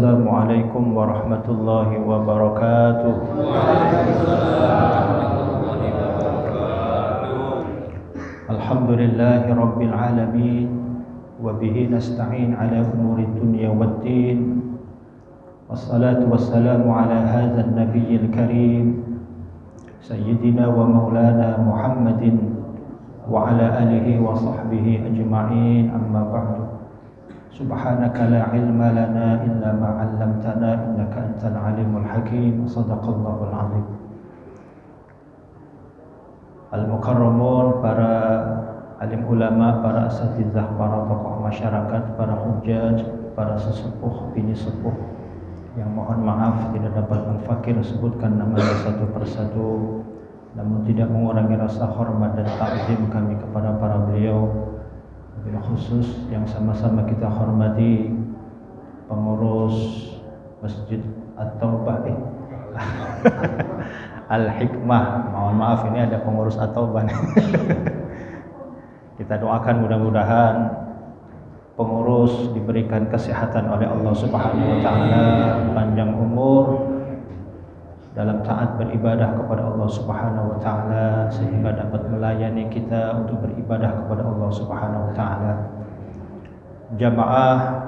Assalamualaikum warahmatullahi wabarakatuh. Alhamdulillahi rabbil alamin, wa bihi nasta'in ala umuri dunya waddin. Wassalatu wassalamu ala hadzal nabiyil karim sayyidina wa maulana Muhammadin wa ala alihi wa sahbihi ajma'in, amma ba'du. Subhanaka la ilma lana illa ma 'allamtana innaka antal alimul hakim. Shadaqallahul azim. Al-mukarramun, para alim ulama, para asatizah, para tokoh masyarakat, para hujjaj, para sesepuh, bini sepuh yang mohon maaf tidak dapat menfakir sebutkan namanya satu persatu, namun tidak mengurangi rasa hormat dan takzim kami kepada para beliau. Bila khusus yang sama-sama kita hormati pengurus Masjid At-Taubah Al-Hikmah. Mohon maaf, ini ada pengurus At-Taubah. Kita doakan mudah-mudahan pengurus diberikan kesehatan oleh Allah Subhanahu wa taala, panjang umur dalam taat beribadah kepada Allah Subhanahu wa taala sehingga dapat melayani kita untuk beribadah kepada Allah Subhanahu wa taala. Jamaah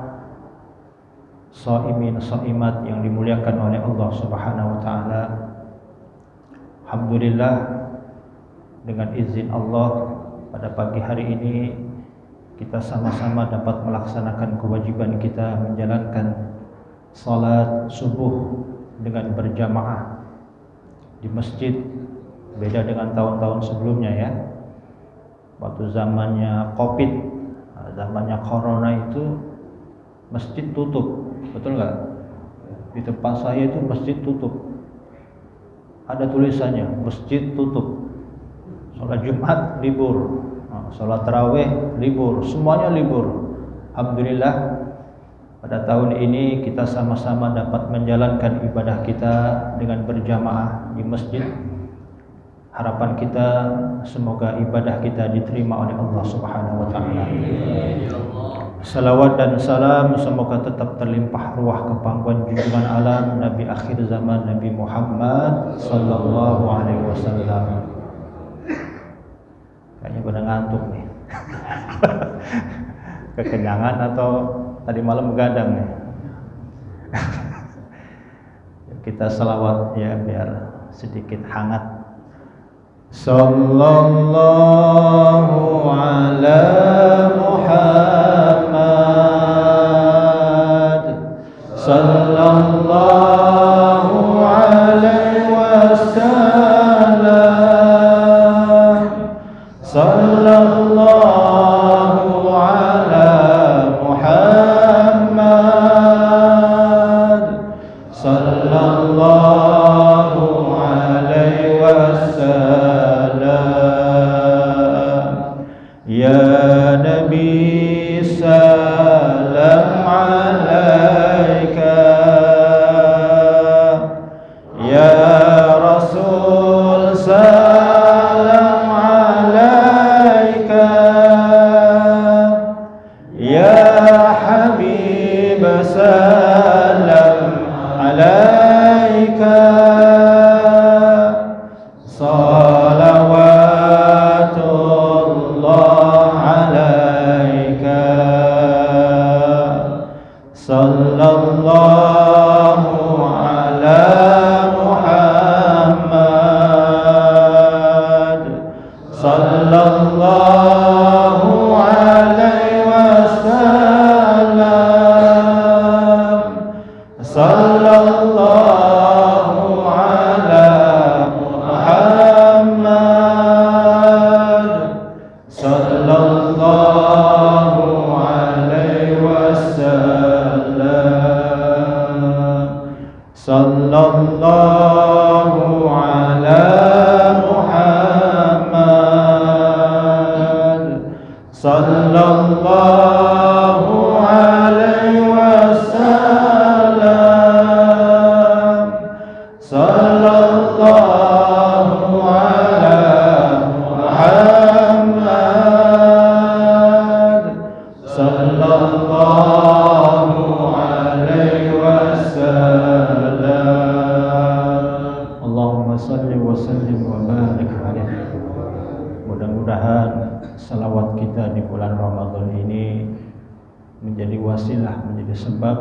shaimin shaimat yang dimuliakan oleh Allah Subhanahu wa taala. Alhamdulillah, dengan izin Allah pada pagi hari ini kita sama-sama dapat melaksanakan kewajiban kita menjalankan salat subuh dengan berjamaah di masjid. Beda dengan tahun-tahun sebelumnya ya. Waktu zamannya Covid, zamannya Corona itu masjid tutup, betul nggak? Di tempat saya itu masjid tutup. Ada tulisannya masjid tutup. Sholat Jumat libur, sholat tarawih libur, semuanya libur. Alhamdulillah, pada tahun ini kita sama-sama dapat menjalankan ibadah kita dengan berjamaah di masjid. Harapan kita semoga ibadah kita diterima oleh Allah Subhanahu wa taala. Salawat dan salam semoga tetap terlimpah ruah ke pangkuan junjungan alam Nabi akhir zaman, Nabi Muhammad sallallahu alaihi wasallam. Kayaknya pada ngantuk nih. Kekenyangan atau tadi malam begadang nih. Kita salawat ya biar sedikit hangat. Sallallahu ala Muhammad, sallallahu alaihi wasallam, sallallahu ala Muhammad, sallallahu alaihi wasallam. Ya Nabi salam alaika, ya Rasul salam alaika, ya Habib salam alaika. Salawatullah alaika, sallallahu ala Muhammad, sallallahu alaihi wasallam, sallallahu ala Muhammad, sallallahu alaihi wasallam, sallallahu ala Muhammad, sallallahu alaihi wasallam, sallallahu ala Muhammad, sallallahu alaihi wasallam. bulan Ramadan ini menjadi wasilah, menjadi sebab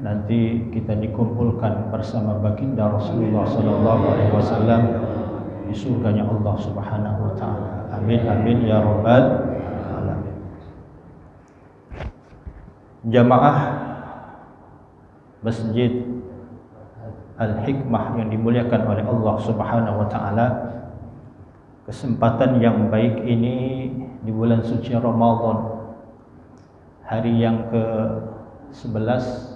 nanti kita dikumpulkan bersama baginda Rasulullah sallallahu alaihi wasallam di surganya Allah Subhanahu wa taala. Amin amin ya rabbal alamin. Jamaah Masjid Al-Hikmah yang dimuliakan oleh Allah Subhanahu wa taala, kesempatan yang baik ini di bulan suci Ramadan, hari yang ke-11,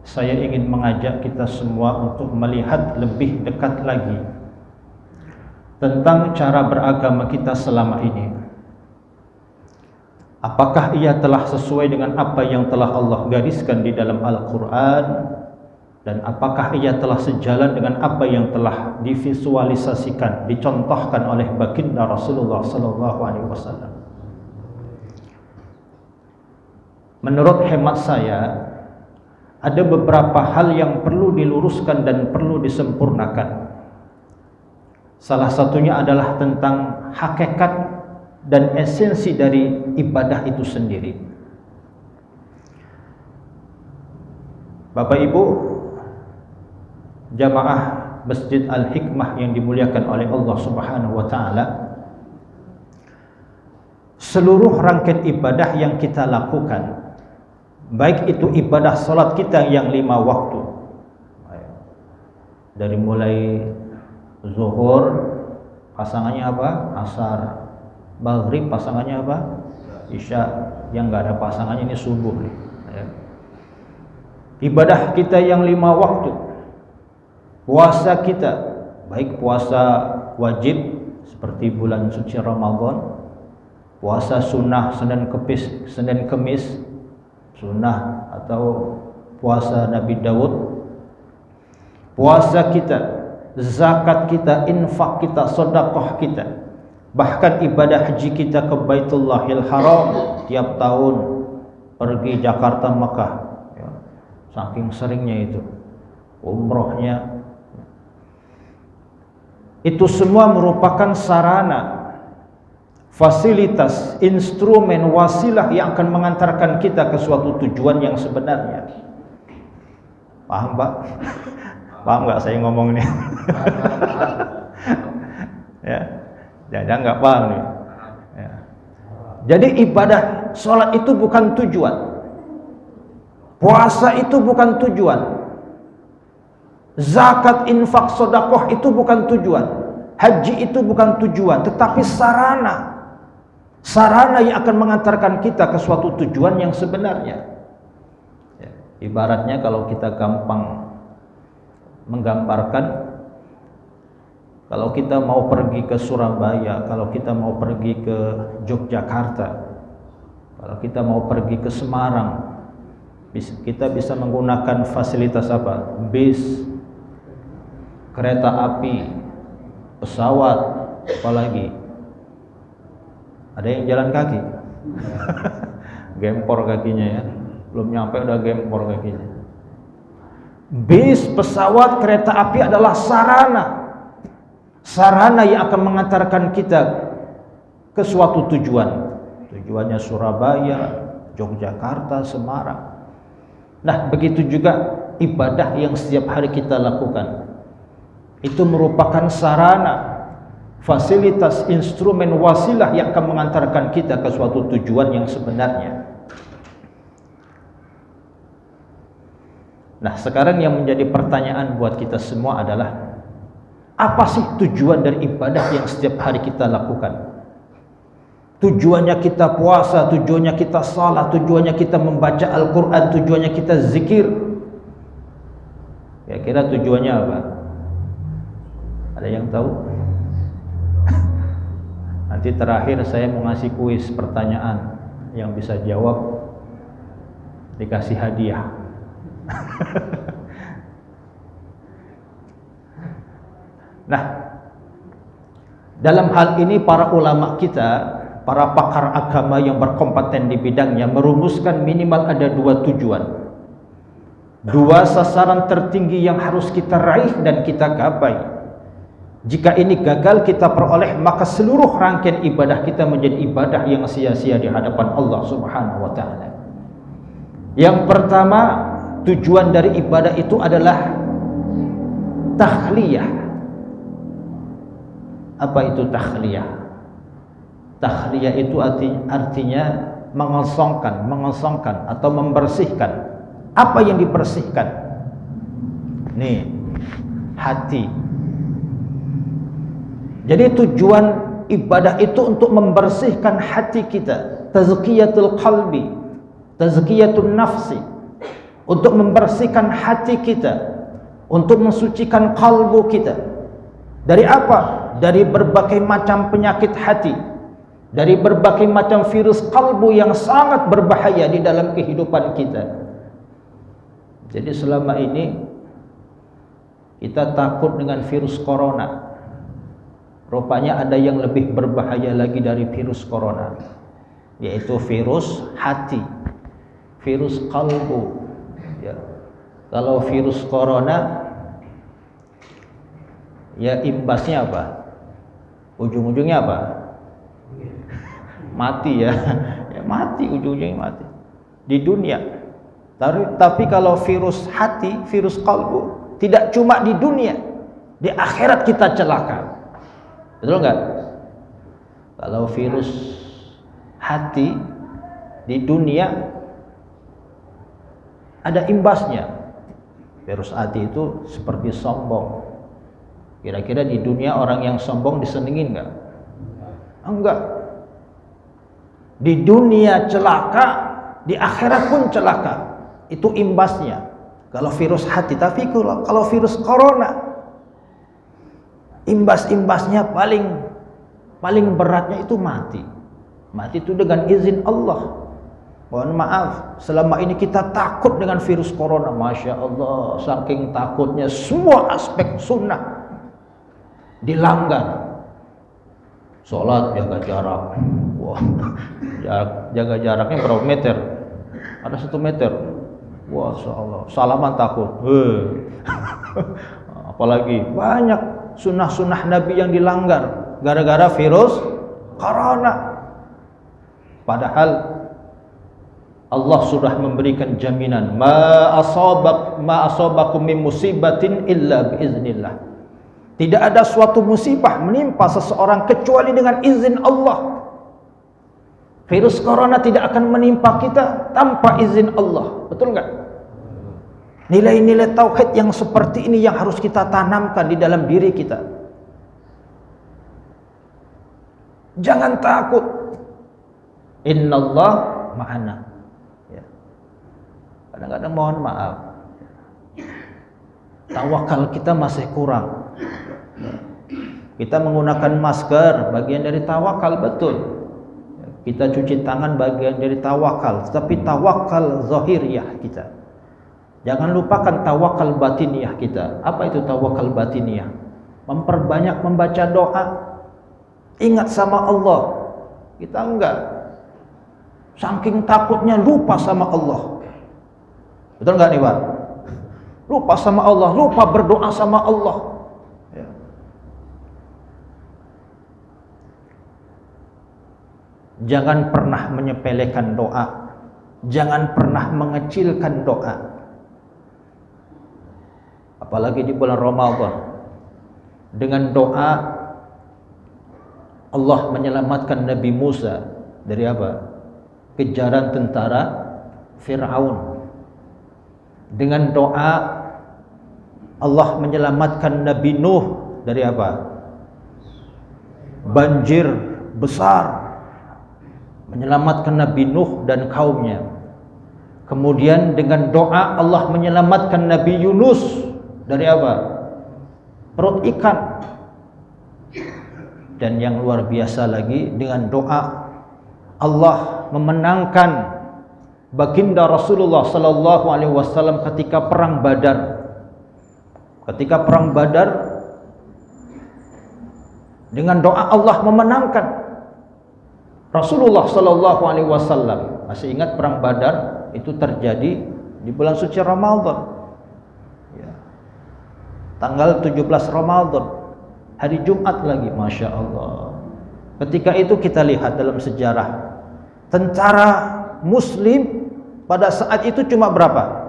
saya ingin mengajak kita semua untuk melihat lebih dekat lagi tentang cara beragama kita selama ini. Apakah ia telah sesuai dengan apa yang telah Allah gariskan di dalam Al-Quran, dan apakah ia telah sejalan dengan apa yang telah divisualisasikan, dicontohkan oleh baginda Rasulullah sallallahu alaihi wasallam. Menurut hemat saya, ada beberapa hal yang perlu diluruskan dan perlu disempurnakan. Salah satunya adalah tentang hakikat dan esensi dari ibadah itu sendiri. Bapak Ibu jamaah Masjid Al-Hikmah yang dimuliakan oleh Allah Subhanahu wa taala, seluruh rangkaian ibadah yang kita lakukan, baik itu ibadah salat kita yang 5 waktu, dari mulai zuhur pasangannya apa? Asar. Maghrib pasangannya apa? Isya. Yang enggak ada pasangannya ini subuh nih. Ibadah kita yang 5 waktu, puasa kita, baik puasa wajib seperti bulan suci Ramadan, puasa sunnah Senin Kemis sunnah atau puasa Nabi Daud, puasa kita, zakat kita, infak kita, sedekah kita, bahkan ibadah haji kita ke Baitullahil Haram tiap tahun, pergi Jakarta Mekah ya, saking seringnya itu, umrohnya, itu semua merupakan sarana, fasilitas, instrumen, wasilah yang akan mengantarkan kita ke suatu tujuan yang sebenarnya. Paham Pak? Paham nggak saya ngomong ini? Ya, jangan nggak paham nih. Ya. Jadi ibadah sholat itu bukan tujuan, puasa itu bukan tujuan, zakat, infak, sedekah itu bukan tujuan, haji itu bukan tujuan, tetapi sarana yang akan mengantarkan kita ke suatu tujuan yang sebenarnya. Ya, ibaratnya kalau kita gampang menggambarkan, kalau kita mau pergi ke Surabaya, kalau kita mau pergi ke Yogyakarta, kalau kita mau pergi ke Semarang, kita bisa menggunakan fasilitas apa? Bis, kereta api, pesawat, apalagi ada yang jalan kaki. Gempor kakinya ya, belum nyampe udah gempor kakinya. Bis, pesawat, kereta api adalah sarana yang akan mengantarkan kita ke suatu tujuan. Tujuannya Surabaya, Yogyakarta, Semarang. Nah, begitu juga ibadah yang setiap hari kita lakukan, itu merupakan sarana, fasilitas, instrumen, wasilah yang akan mengantarkan kita ke suatu tujuan yang sebenarnya. Nah, sekarang yang menjadi pertanyaan buat kita semua adalah, apa sih tujuan dari ibadah yang setiap hari kita lakukan? Tujuannya kita puasa, tujuannya kita salat, tujuannya kita membaca Al-Quran, tujuannya kita zikir. Kira-kira tujuannya apa? Ada yang tahu? Nanti terakhir saya mau ngasih kuis pertanyaan, yang bisa jawab dikasih hadiah. Nah, dalam hal ini para ulama kita, para pakar agama yang berkompeten di bidangnya merumuskan minimal ada 2 tujuan, 2 sasaran tertinggi yang harus kita raih dan kita gapai. Jika ini gagal kita peroleh, maka seluruh rangkaian ibadah kita menjadi ibadah yang sia-sia di hadapan Allah Subhanahu wa taala. Yang pertama, tujuan dari ibadah itu adalah takhliyah. Apa itu takhliyah? Takhliyah itu artinya mengosongkan atau membersihkan. Apa yang dibersihkan? Nih, hati. Jadi tujuan ibadah itu untuk membersihkan hati kita, tazkiyatul qalbi, tazkiyatun nafsi, untuk membersihkan hati kita, untuk mensucikan kalbu kita. Dari apa? Dari berbagai macam penyakit hati, dari berbagai macam virus kalbu yang sangat berbahaya di dalam kehidupan kita. Jadi selama ini kita takut dengan virus corona. Rupanya ada yang lebih berbahaya lagi dari virus corona, yaitu virus hati, virus kalbu. Ya. Kalau virus corona, ya imbasnya apa? Ujung-ujungnya apa? Mati ya. Ya mati, ujung-ujungnya mati di dunia. Tapi kalau virus hati, virus kalbu, tidak cuma di dunia, di akhirat kita celaka. Betul enggak? Kalau virus hati di dunia ada imbasnya. Virus hati itu seperti sombong. Kira-kira di dunia orang yang sombong disenengin enggak? Enggak. Di dunia celaka, di akhirat pun celaka. Itu imbasnya. Kalau virus hati, tapi kalau virus corona, imbas-imbasnya paling beratnya itu mati. Mati itu dengan izin Allah. Mohon maaf, selama ini kita takut dengan virus corona. Masya Allah, saking takutnya semua aspek sunnah dilanggar. Sholat jaga jarak. Wah, jaga jaraknya berapa meter? Ada 1 meter. Wah, Masya Allah, salaman takut. Apalagi banyak sunnah-sunnah Nabi yang dilanggar gara-gara virus corona. Padahal Allah sudah memberikan jaminan, ma asabakum min musibatin illa biiznillah. Tidak ada suatu musibah menimpa seseorang kecuali dengan izin Allah. Virus corona tidak akan menimpa kita tanpa izin Allah. Betul enggak? Nilai-nilai tauhid yang seperti ini yang harus kita tanamkan di dalam diri kita. Jangan takut. Innallah ma'ana. Ya. Kadang-kadang mohon maaf, tawakal kita masih kurang. Kita menggunakan masker, bagian dari tawakal, betul. Kita cuci tangan, bagian dari tawakal. Tapi tawakal zahiriyah kita. Jangan lupakan tawakal batiniyah kita. Apa itu tawakal batiniyah? Memperbanyak membaca doa, ingat sama Allah. Kita enggak, saking takutnya lupa sama Allah. Betul enggak nih Pak? Lupa sama Allah, lupa berdoa sama Allah. Ya. Jangan pernah menyepelekan doa, jangan pernah mengecilkan doa. Apalagi di bulan Ramadan. Dengan doa Allah menyelamatkan Nabi Musa dari apa? Kejaran tentara Fir'aun. Dengan doa Allah menyelamatkan Nabi Nuh dari apa? Banjir besar. Menyelamatkan Nabi Nuh dan kaumnya. Kemudian dengan doa Allah menyelamatkan Nabi Yunus dari apa? Perut ikan. Dan yang luar biasa lagi, dengan doa Allah memenangkan baginda Rasulullah sallallahu alaihi wasallam ketika perang Badar. Ketika perang Badar, dengan doa Allah memenangkan Rasulullah sallallahu alaihi wasallam. Masih ingat perang Badar itu terjadi di bulan suci Ramadan. Ya. Tanggal 17 Ramadan. hari Jumat lagi, Masya Allah. Ketika itu kita lihat dalam sejarah, tentara Muslim pada saat itu cuma berapa?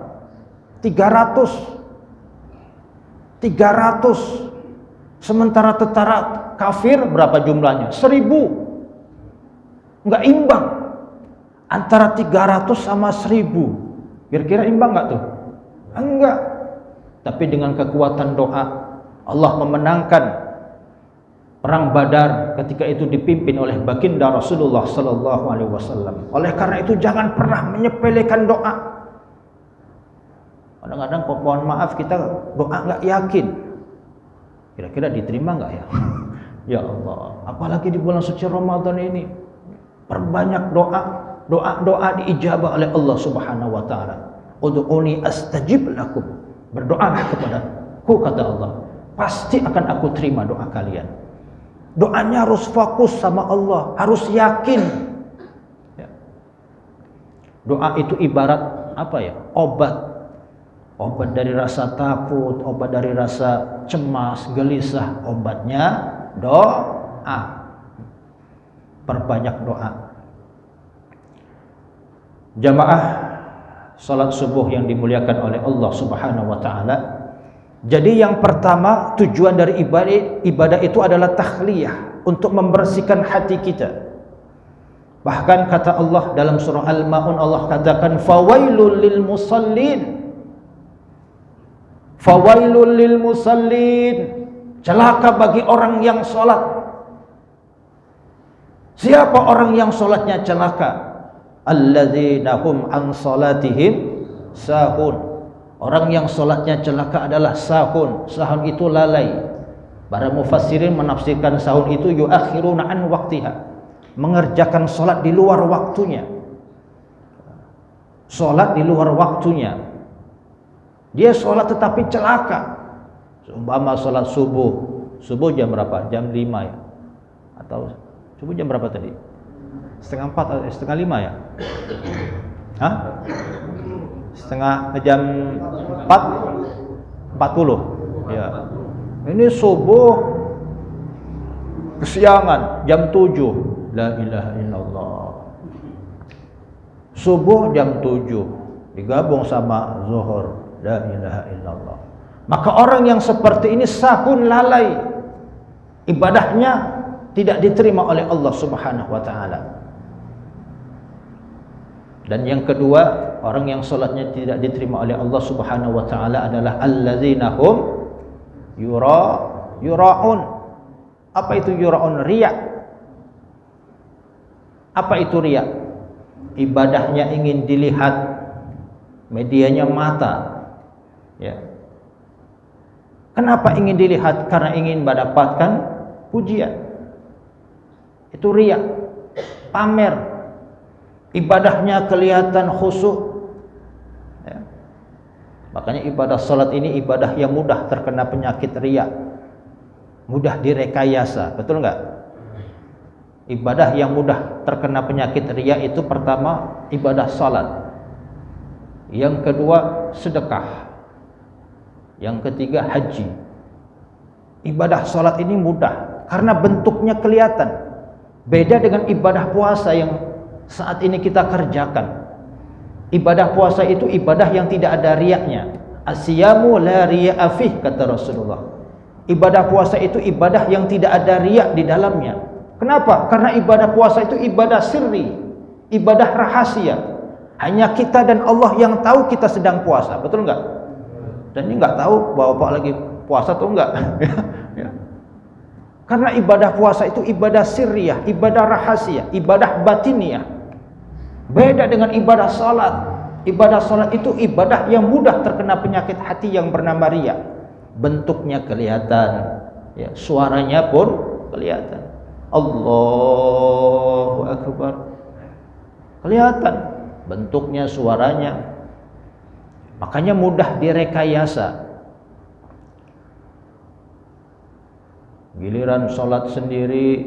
300. Sementara tentara kafir berapa jumlahnya? 1000. Enggak imbang antara 300 sama 1000. Kira-kira imbang enggak tuh? Enggak. Tapi dengan kekuatan doa Allah memenangkan perang Badar ketika itu dipimpin oleh baginda Rasulullah sallallahu alaihi wasallam. Oleh karena itu jangan pernah menyepelekan doa. Kadang-kadang mohon maaf kita doa enggak yakin. Kira-kira diterima enggak ya? Ya Allah, apalagi di bulan suci Ramadan ini. Perbanyak doa diijabah oleh Allah Subhanahu wa taala. Ud'uni astajib lakum. Berdoalah kepadaku, kata Allah, pasti akan aku terima doa kalian. Doanya harus fokus sama Allah, harus yakin. Ya. Doa itu ibarat apa ya? Obat dari rasa takut, obat dari rasa cemas, gelisah. Obatnya doa. Perbanyak doa. Jamaah salat subuh yang dimuliakan oleh Allah Subhanahu wa taala. Jadi yang pertama, tujuan dari ibadah itu adalah takhliyah, untuk membersihkan hati kita. Bahkan kata Allah dalam surah Al-Maun, Allah katakan fawailul lil musallin. Fawailul lil musallin. Celaka bagi orang yang salat. Siapa orang yang salatnya celaka? Alladzina hum an salatihim sahun. Orang yang salatnya celaka adalah sahun. Sahun itu lalai. Para mufassirin menafsirkan sahun itu yuakhiruna an waqtiha, mengerjakan salat di luar waktunya. Salat di luar waktunya. Dia salat tetapi celaka. Seumpama salat subuh. Subuh jam berapa? Jam 5 ya. Atau subuh jam berapa tadi? Setengah 4 atau setengah 5 ya? Hah? Jam 4:40 ya. Ini subuh kesiangan jam 7. La ilaha illallah. Subuh jam 7 digabung sama zuhur. La ilaha illallah. Maka orang yang seperti ini sahun lalai, ibadahnya tidak diterima oleh Allah Subhanahu wa taala. Dan yang kedua, orang yang salatnya tidak diterima oleh Allah Subhanahu wa taala adalah alladzina hum yura'un. Apa itu yura'un? Riya. Apa itu riya? Ibadahnya ingin dilihat, medianya mata. Ya. Kenapa ingin dilihat? Karena ingin mendapatkan pujian. Itu riya. Pamer. Ibadahnya kelihatan khusyuk. Ya. Makanya ibadah salat ini ibadah yang mudah terkena penyakit riya, mudah direkayasa, betul enggak? Ibadah yang mudah terkena penyakit riya itu pertama ibadah salat, yang kedua sedekah, yang ketiga haji. Ibadah salat ini mudah karena bentuknya kelihatan, beda dengan ibadah puasa yang saat ini kita kerjakan. Ibadah puasa itu ibadah yang tidak ada riyaknya. Asyamu la riya'a fih, kata Rasulullah. Ibadah puasa itu ibadah yang tidak ada riyak di dalamnya. Kenapa? Karena ibadah puasa itu ibadah sirri, ibadah rahasia. Hanya kita dan Allah yang tahu kita sedang puasa, betul enggak? Dan ini enggak tahu bahwa Bapak lagi puasa atau enggak. Ya. Karena ibadah puasa itu ibadah sirriyah, ibadah rahasia, ibadah batiniah. Beda dengan ibadah salat. Ibadah salat itu ibadah yang mudah terkena penyakit hati yang bernama riya. Bentuknya kelihatan, ya, suaranya pun kelihatan. Allahu Akbar. Kelihatan bentuknya, suaranya. Makanya mudah direkayasa. Giliran salat sendiri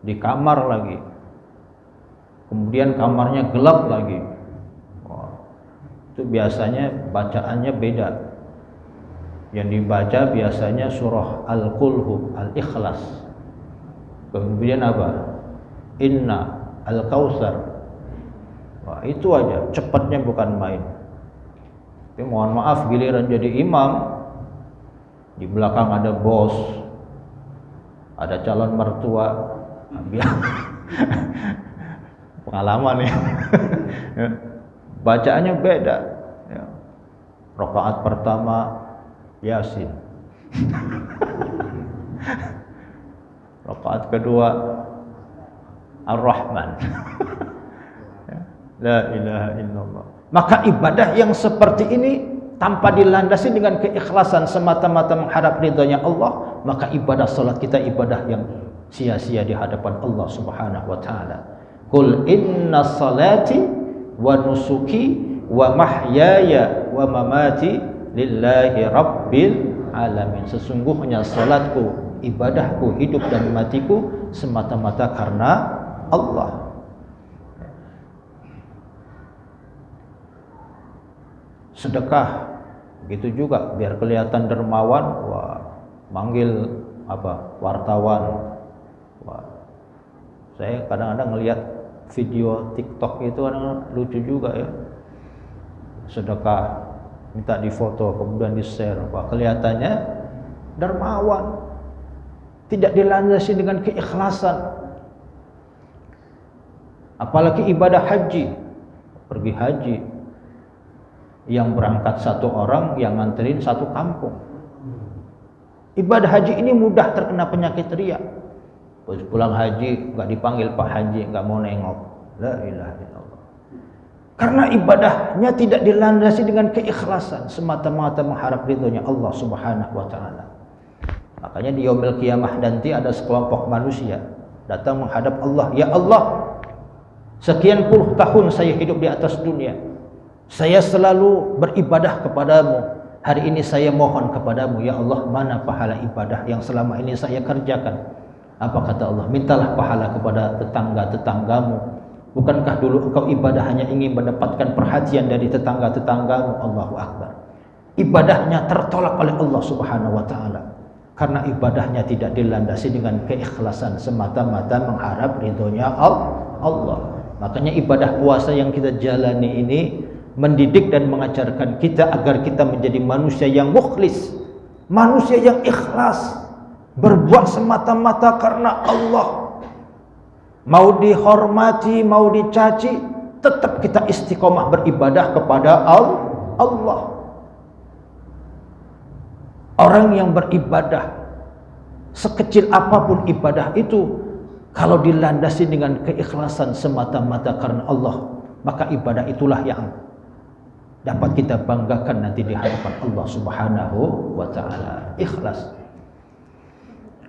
di kamar lagi, kemudian kamarnya gelap lagi. Wah, itu biasanya bacaannya beda. Yang dibaca biasanya surah Al-Qulhu, Al-Ikhlas. Kemudian apa? Inna, Al-Kautsar. Wah, itu aja, cepatnya bukan main. Tapi mohon maaf, giliran jadi imam, di belakang ada bos, ada calon mertua, pengalaman ya. Bacaannya beda. Rakaat pertama Yasin, rakaat kedua Ar-Rahman. La ilaha illallah. Maka ibadah yang seperti ini tanpa dilandasi dengan keikhlasan semata-mata mengharap ridhonya Allah, maka ibadah salat kita ibadah yang sia-sia di hadapan Allah Subhanahu wa taala. Qul inna salati wa nusuki wa mahyaya wa mamati lillahi rabbil alamin. Sesungguhnya salatku, ibadahku, hidup dan matiku semata-mata karena Allah. Sedekah begitu juga, biar kelihatan dermawan, wah, manggil wartawan. Wah, saya kadang-kadang ngelihat video TikTok itu kadang lucu juga ya. Sedekah, minta difoto kemudian di-share, wah, kelihatannya dermawan, tidak dilandasi dengan keikhlasan. Apalagi ibadah haji, pergi haji, yang berangkat satu orang, yang nganterin satu kampung. Ibadah haji ini mudah terkena penyakit riya. Pulang haji nggak dipanggil Pak Haji, nggak mau nengok. La ilaha illallah. Karena ibadahnya tidak dilandasi dengan keikhlasan, semata-mata mengharap ridhonya Allah Subhanahu wa taala. Makanya di yaumil qiyamah nanti ada sekelompok manusia datang menghadap Allah. Ya Allah, sekian puluh tahun saya hidup di atas dunia, saya selalu beribadah kepadamu. Hari ini saya mohon kepadamu, ya Allah, mana pahala ibadah yang selama ini saya kerjakan? Apa kata Allah? Mintalah pahala kepada tetangga-tetanggamu. Bukankah dulu engkau ibadah hanya ingin mendapatkan perhatian dari tetangga-tetanggamu? Allahu Akbar. Ibadahnya tertolak oleh Allah Subhanahu wa taala karena ibadahnya tidak dilandasi dengan keikhlasan, semata-mata mengharap ridhonya Allah. Makanya ibadah puasa yang kita jalani ini mendidik dan mengajarkan kita agar kita menjadi manusia yang mukhlis, manusia yang ikhlas, berbuat semata-mata karena Allah. Mau dihormati, mau dicaci, tetap kita istiqomah beribadah kepada Allah. Orang yang beribadah, sekecil apapun ibadah itu, kalau dilandasi dengan keikhlasan semata-mata karena Allah, maka ibadah itulah yang dapat kita banggakan nanti di hadapan Allah Subhanahu wa taala. Ikhlas.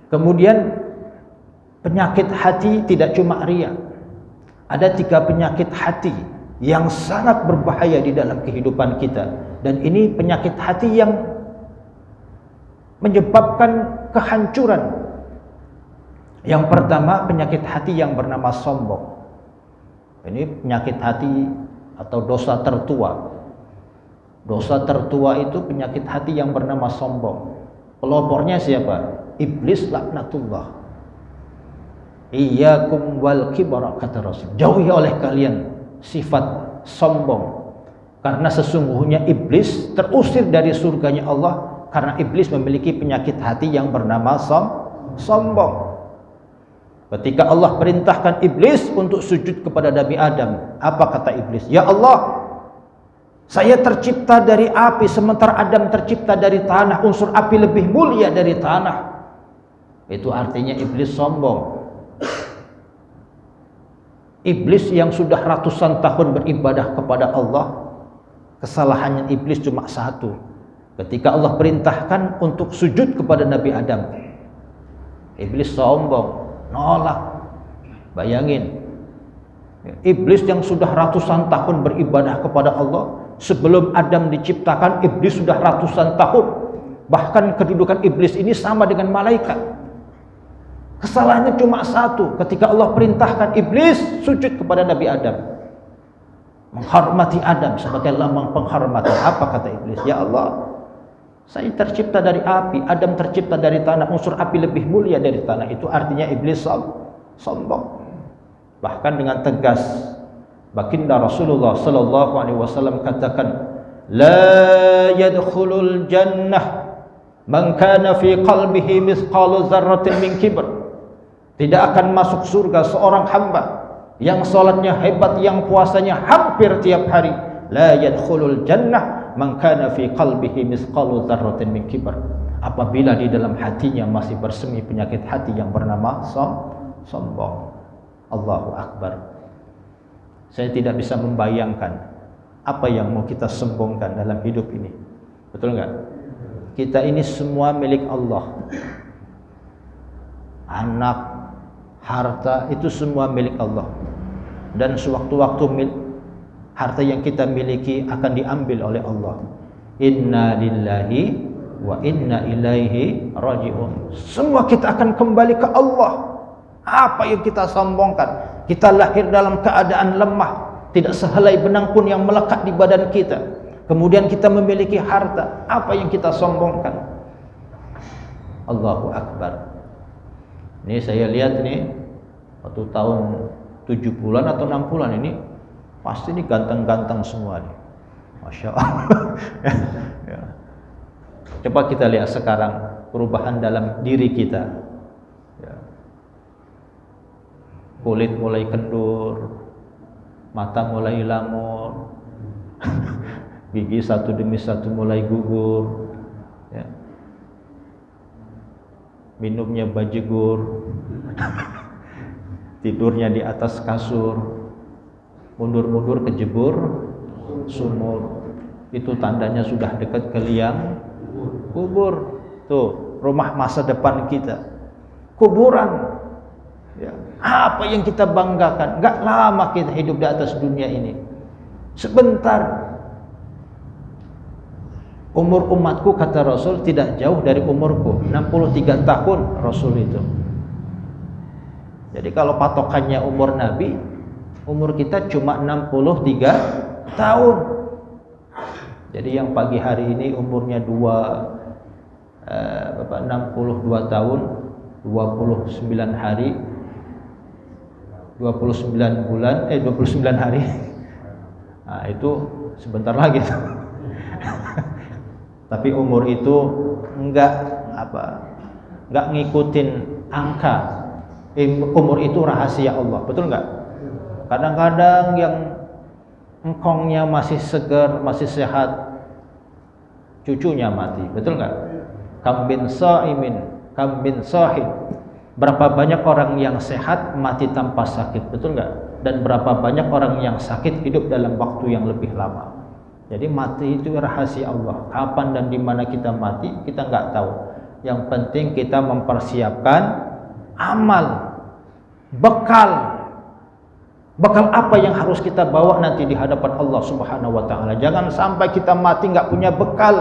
Kemudian penyakit hati tidak cuma riya. Ada 3 penyakit hati yang sangat berbahaya di dalam kehidupan kita, dan ini penyakit hati yang menyebabkan kehancuran. Yang pertama, penyakit hati yang bernama sombong. Ini penyakit hati atau dosa tertua. Dosa tertua itu penyakit hati yang bernama sombong. Pelopornya siapa? Iblis laknatullah. Iyyakum wal kibra, kata Rasul. Jauhi oleh kalian sifat sombong, karena sesungguhnya iblis terusir dari surganya Allah karena iblis memiliki penyakit hati yang bernama sombong. Ketika Allah perintahkan iblis untuk sujud kepada Nabi Adam, apa kata iblis? Ya Allah, saya tercipta dari api, sementara Adam tercipta dari tanah. Unsur api lebih mulia dari tanah. Itu artinya iblis sombong. Iblis yang sudah ratusan tahun beribadah kepada Allah, kesalahannya iblis cuma satu. Ketika Allah perintahkan untuk sujud kepada Nabi Adam, iblis sombong, nolak. Bayangin, iblis yang sudah ratusan tahun beribadah kepada Allah. Sebelum Adam diciptakan, iblis sudah ratusan tahun. Bahkan kedudukan iblis ini sama dengan malaikat. Kesalahannya cuma satu. Ketika Allah perintahkan iblis sujud kepada Nabi Adam, menghormati Adam sebagai lambang penghormatan, apa kata iblis? Ya Allah, Saya tercipta dari api, Adam tercipta dari tanah, unsur api lebih mulia dari tanah. Itu artinya iblis sombong. Bahkan dengan tegas baginda Rasulullah sallallahu alaihi wasallam katakan, la yadkhulul jannah man kana fi qalbihi mithqalu dzarratin min kibr. Tidak akan masuk surga seorang hamba yang salatnya hebat, yang puasanya hampir tiap hari. La yadkhulul jannah man kana fi qalbihi mithqalu dzarratin min kibr. Apabila di dalam hatinya masih bersemi penyakit hati yang bernama sombong. Allahu akbar. Saya tidak bisa membayangkan apa yang mau kita sombongkan dalam hidup ini. Betul enggak? Kita ini semua milik Allah. Anak, harta itu semua milik Allah. Dan sewaktu-waktu harta yang kita miliki akan diambil oleh Allah. Inna lillahi wa inna ilaihi raji'un. Semua kita akan kembali ke Allah. Apa yang kita sombongkan? Kita lahir dalam keadaan lemah, tidak sehelai benang pun yang melekat di badan kita. Kemudian kita memiliki harta. Apa yang kita sombongkan? Allahu akbar. Ini saya lihat nih, waktu tahun 7 bulan atau 6 bulan ini, pasti ini ganteng-ganteng semua nih. Masya Allah. Ya. Coba kita lihat sekarang perubahan dalam diri kita. Ya. Kulit mulai kendur, mata mulai lamur, gigi satu demi satu mulai gugur, ya. Minumnya bajegur, tidurnya di atas kasur, mundur-mundur kejebur sumur. Itu tandanya sudah dekat ke liang kubur. Tuh, rumah masa depan kita, kuburan. Ya. Apa yang kita banggakan? Enggak lama kita hidup di atas dunia ini. Sebentar. Umur umatku, kata Rasul, tidak jauh dari umurku. 63 tahun Rasul itu. Jadi kalau patokannya umur Nabi, umur kita cuma 63 tahun. Jadi yang pagi hari ini umurnya 62 tahun, 29 hari, 29 bulan, 29 hari. Nah, itu sebentar lagi. Tapi umur itu enggak ngikutin angka. Umur itu rahasia Allah, betul enggak? Kadang-kadang yang engkongnya masih segar, masih sehat, cucunya mati, betul enggak? Kam bin sa'imin, kam bin sahid. Berapa banyak orang yang sehat mati tanpa sakit, betul enggak? Dan berapa banyak orang yang sakit hidup dalam waktu yang lebih lama. Jadi mati itu rahasia Allah. Kapan dan di mana kita mati kita enggak tahu. Yang penting kita mempersiapkan amal, bekal apa yang harus kita bawa nanti di hadapan Allah Subhanahu wa taala. Jangan sampai kita mati enggak punya bekal.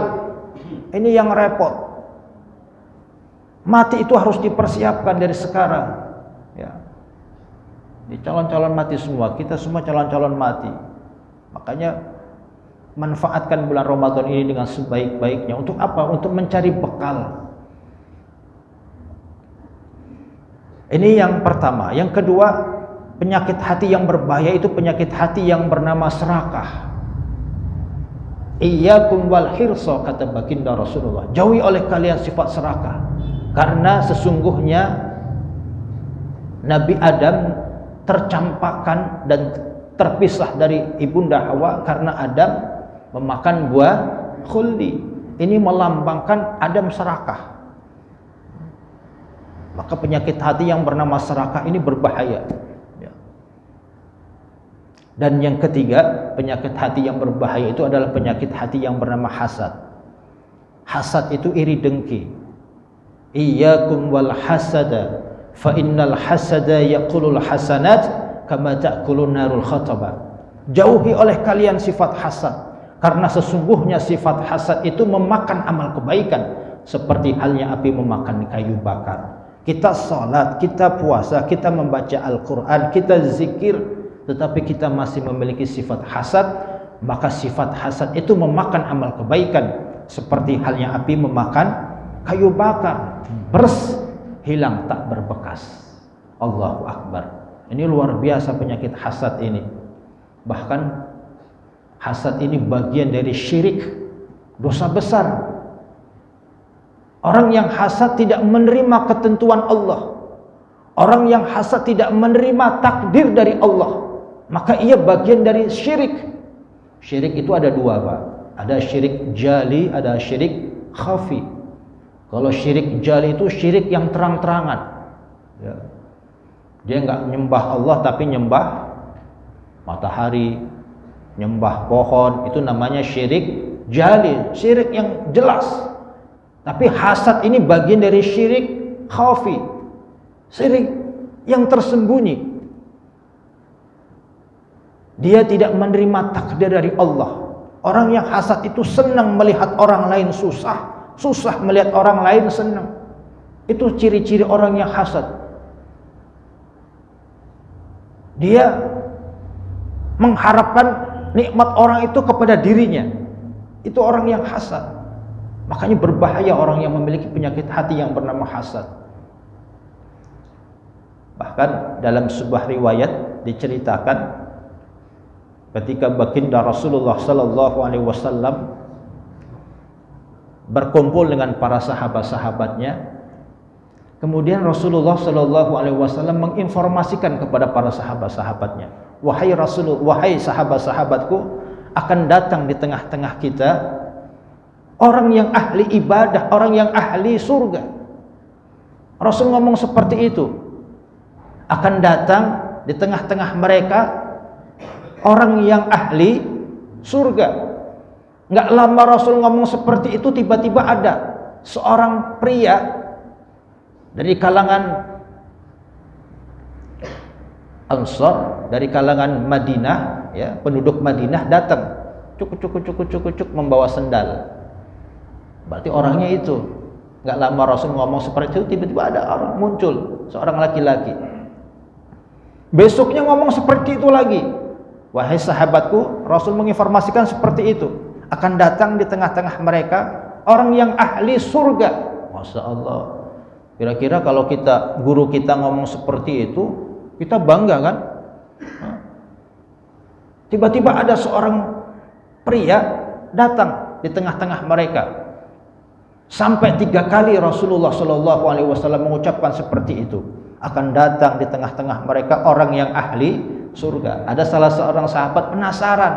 Ini yang repot. Mati itu harus dipersiapkan dari sekarang. Ya. Di calon-calon mati semua, kita semua calon-calon mati. Makanya manfaatkan bulan Ramadan ini dengan sebaik-baiknya. Untuk apa? Untuk mencari bekal. Ini yang pertama. Yang kedua, penyakit hati yang berbahaya itu penyakit hati yang bernama serakah. Iyyakum wal hirsa, kata baginda Rasulullah. Jauhi oleh kalian sifat serakah. Karena sesungguhnya Nabi Adam tercampakkan dan terpisah dari ibunda Hawa karena Adam memakan buah khuldi. Ini melambangkan Adam serakah. Maka penyakit hati yang bernama serakah ini berbahaya. Dan yang ketiga, penyakit hati yang berbahaya itu adalah penyakit hati yang bernama hasad. Hasad itu iri dengki. Iyyakum wal hasada fa innal hasada yaqulul hasanat kama ta'kulun narul khataba. Jauhi oleh kalian sifat hasad, karena sesungguhnya sifat hasad itu memakan amal kebaikan seperti halnya api memakan kayu bakar. Kita salat, kita puasa, kita membaca Al-Qur'an, kita zikir, tetapi kita masih memiliki sifat hasad, maka sifat hasad itu memakan amal kebaikan seperti halnya api memakan kayu bakar, bers, hilang tak berbekas. Allahu Akbar. Ini luar biasa penyakit hasad ini. Bahkan hasad ini bagian dari syirik, dosa besar. Orang yang hasad tidak menerima ketentuan Allah. Orang yang hasad tidak menerima takdir dari Allah, maka ia bagian dari syirik. Syirik itu ada dua, Pak. Ada syirik jali, ada syirik khafi. Kalau syirik jali itu syirik yang terang-terangan, ya. Dia nggak nyembah Allah tapi nyembah matahari, nyembah pohon. Itu namanya syirik jali, syirik yang jelas. Tapi hasad ini bagian dari syirik khafi, syirik yang tersembunyi. Dia tidak menerima takdir dari Allah. Orang yang hasad itu senang melihat orang lain susah, susah melihat orang lain senang. Itu ciri-ciri orang yang hasad. Dia mengharapkan nikmat orang itu kepada dirinya. Itu orang yang hasad. Makanya berbahaya orang yang memiliki penyakit hati yang bernama hasad. Bahkan dalam sebuah riwayat diceritakan ketika baginda Rasulullah sallallahu alaihi wasallam berkumpul dengan para sahabat-sahabatnya. Kemudian Rasulullah sallallahu alaihi wasallam menginformasikan kepada para sahabat-sahabatnya, wahai sahabat-sahabatku, akan datang di tengah-tengah kita orang yang ahli ibadah, orang yang ahli surga. Rasul ngomong seperti itu. Akan datang di tengah-tengah mereka orang yang ahli surga. Nggak lama Rasul ngomong seperti itu, tiba-tiba ada seorang pria dari kalangan Ansar, dari kalangan Madinah, ya, penduduk Madinah datang, cuk membawa sendal. Berarti orangnya itu. Nggak lama Rasul ngomong seperti itu, tiba-tiba ada orang muncul, seorang laki-laki. Besoknya ngomong seperti itu lagi. Wahai sahabatku, Rasul menginformasikan seperti itu. Akan datang di tengah-tengah mereka orang yang ahli surga. Masya Allah. Kira-kira kalau guru kita ngomong seperti itu, kita bangga kan? Tiba-tiba ada seorang pria datang di tengah-tengah mereka. Sampai 3 kali Rasulullah Shallallahu Alaihi Wasallam mengucapkan seperti itu. Akan datang di tengah-tengah mereka orang yang ahli surga. Ada salah seorang sahabat penasaran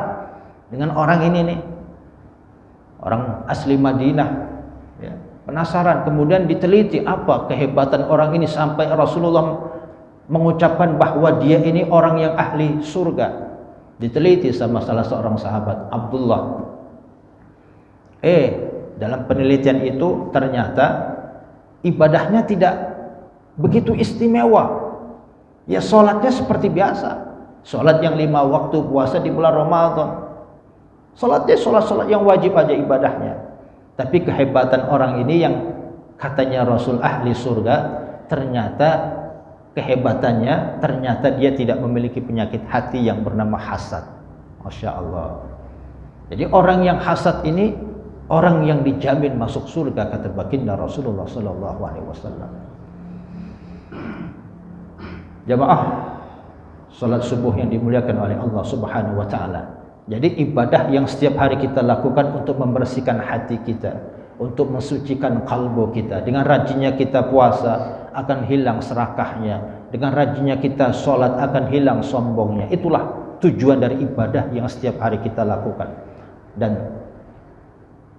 dengan orang ini nih, orang asli Madinah, ya, penasaran. Kemudian diteliti apa kehebatan orang ini sampai Rasulullah mengucapkan bahwa dia ini orang yang ahli surga. Diteliti sama salah seorang sahabat, Abdullah. Dalam penelitian itu ternyata ibadahnya tidak begitu istimewa. Ya, sholatnya seperti biasa. Sholat yang 5 waktu, puasa di bulan Ramadan. Sholatnya sholat yang wajib aja ibadahnya. Tapi kehebatan orang ini yang katanya Rasul ahli surga, ternyata kehebatannya, ternyata dia tidak memiliki penyakit hati yang bernama hasad. Masya Allah. Jadi orang yang hasad ini orang yang dijamin masuk surga, kata baginda Rasulullah Sallallahu Alaihi Wasallam. Jamaah salat subuh yang dimuliakan oleh Allah Subhanahu wa taala. Jadi ibadah yang setiap hari kita lakukan untuk membersihkan hati kita, untuk mensucikan kalbu kita. Dengan rajinnya kita puasa akan hilang serakahnya. Dengan rajinnya kita salat akan hilang sombongnya. Itulah tujuan dari ibadah yang setiap hari kita lakukan. Dan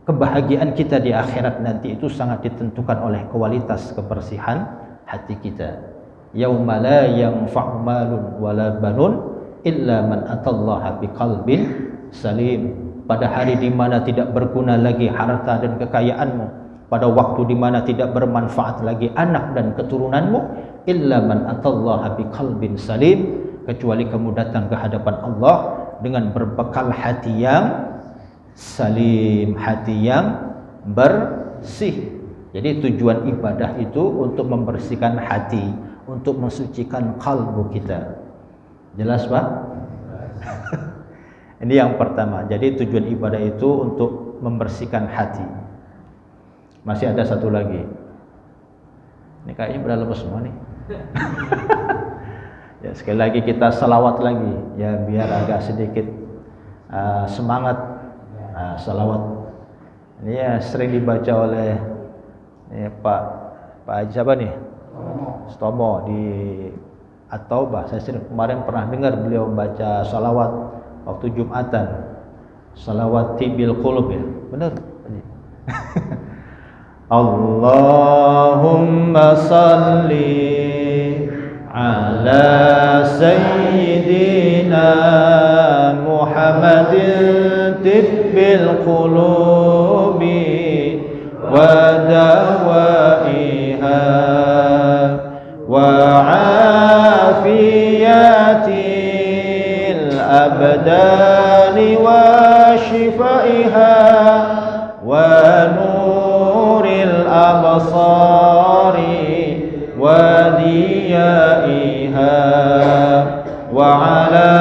kebahagiaan kita di akhirat nanti itu sangat ditentukan oleh kualitas kebersihan hati kita. Yauma la yanfa'u malun wala banun illa man atallaha biqalbin salim. Pada hari di mana tidak berguna lagi harta dan kekayaanmu, pada waktu di mana tidak bermanfaat lagi anak dan keturunanmu, illa man atallaha biqalbin salim, kecuali kamu datang ke hadapan Allah dengan berbekal hati yang salim, hati yang bersih. Jadi tujuan ibadah itu untuk membersihkan hati, untuk mensucikan kalbu kita. Jelas, Pak? Ini yang pertama. Jadi tujuan ibadah itu untuk membersihkan hati. Masih ada satu lagi. Ini kayaknya pada lemes semua nih. Ya, sekali lagi kita salawat lagi ya, biar agak sedikit semangat. Salawat ini ya sering dibaca oleh Pak Haji siapa nih? Stomo di At-Taubah. Saya kemarin pernah dengar beliau membaca salawat waktu Jumatan. Salawat tibil qulub ya. Benar? Allahumma salli ala sayyidina Muhammadin tibbil qulubi wa dawaiha wa afiyatil abdani wa shifaiha wa nuril absari wa diyaiha wa ala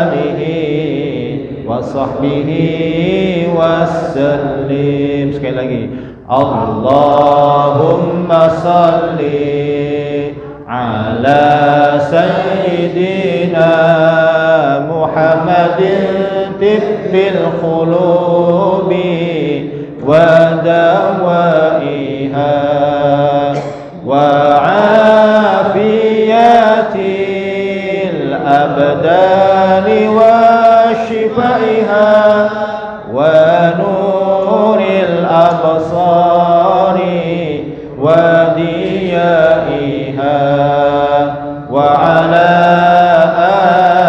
alihi wa sahbihi wassalim. Sekali lagi, Allahumma salli ala sayyidina Muhammadin tibbil qulubi wa dawaiha wa afiyatil abdani wa shifaiha wa nuril absari wa diyaiha wa ala